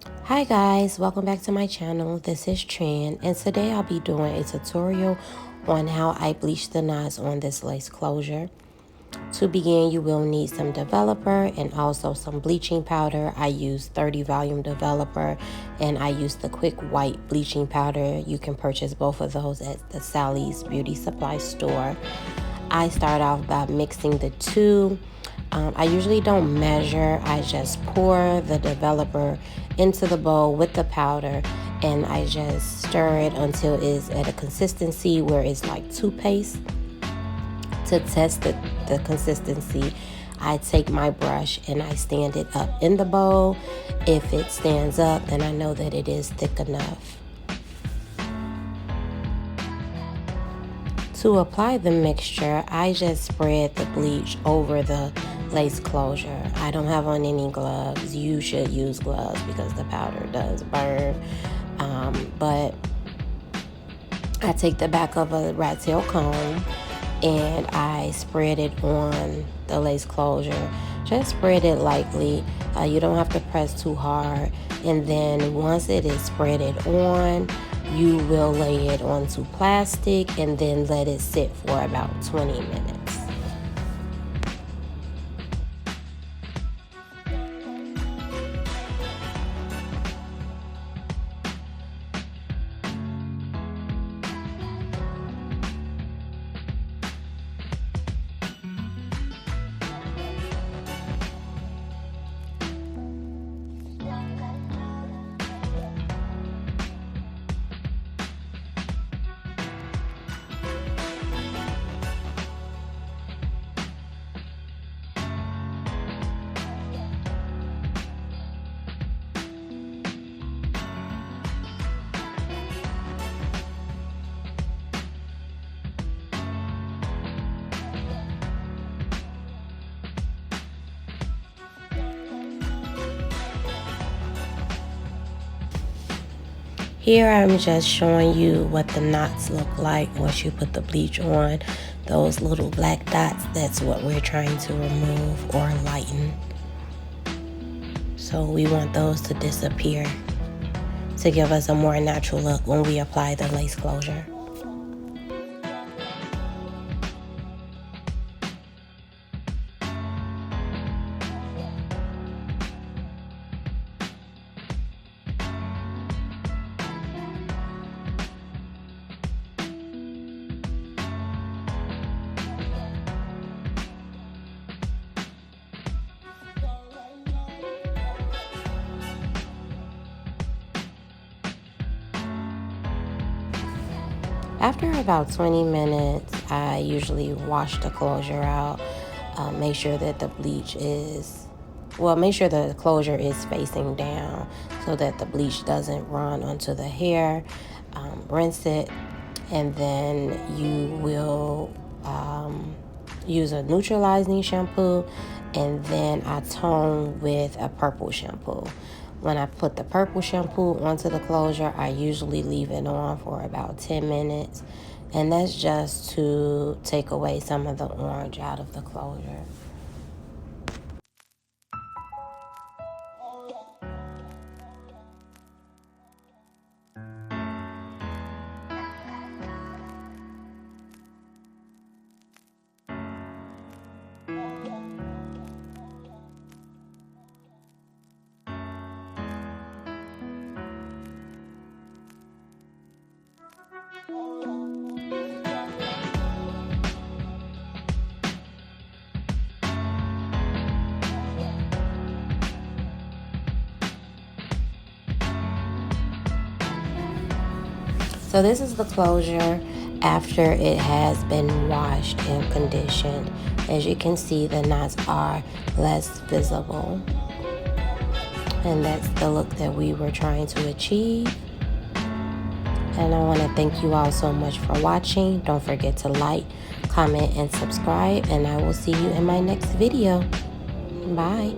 Hi guys, welcome back to my channel. This is Tran, and today I'll be doing a tutorial on how I bleach the knots on this lace closure. To begin, you will need some developer and also some bleaching powder. I use 30 volume developer and I use the quick white bleaching powder. You can purchase both of those at the Sally's Beauty Supply store. I start off by mixing the two. I usually don't measure. I just pour the developer into the bowl with the powder and I just stir it until it's at a consistency where it's like toothpaste. To test the consistency, I take my brush and I stand it up in the bowl. If it stands up, then I know that it is thick enough. To apply the mixture, I just spread the bleach over the lace closure. I don't have on any gloves. You should use gloves because the powder does burn. But I take the back of a rat tail comb and I spread it on the lace closure. Just spread it lightly. You don't have to press too hard. And then once it is spreaded on, you will lay it onto plastic and then let it sit for about 20 minutes. Here I'm just showing you what the knots look like once you put the bleach on. Those little black dots, that's what we're trying to remove or lighten. So we want those to disappear to give us a more natural look when we apply the lace closure. After about 20 minutes, I usually wash the closure out. Make sure that the bleach is, make sure the closure is facing down so that the bleach doesn't run onto the hair. Rinse it, and then you will use a neutralizing shampoo, and then I tone with a purple shampoo. When I put the purple shampoo onto the closure, I usually leave it on for about 10 minutes. And that's just to take away some of the orange out of the closure. So this is the closure after it has been washed and conditioned. As you can see, the knots are less visible. And that's the look that we were trying to achieve. And I want to thank you all so much for watching. Don't forget to like, comment, and subscribe. And I will see you in my next video. Bye.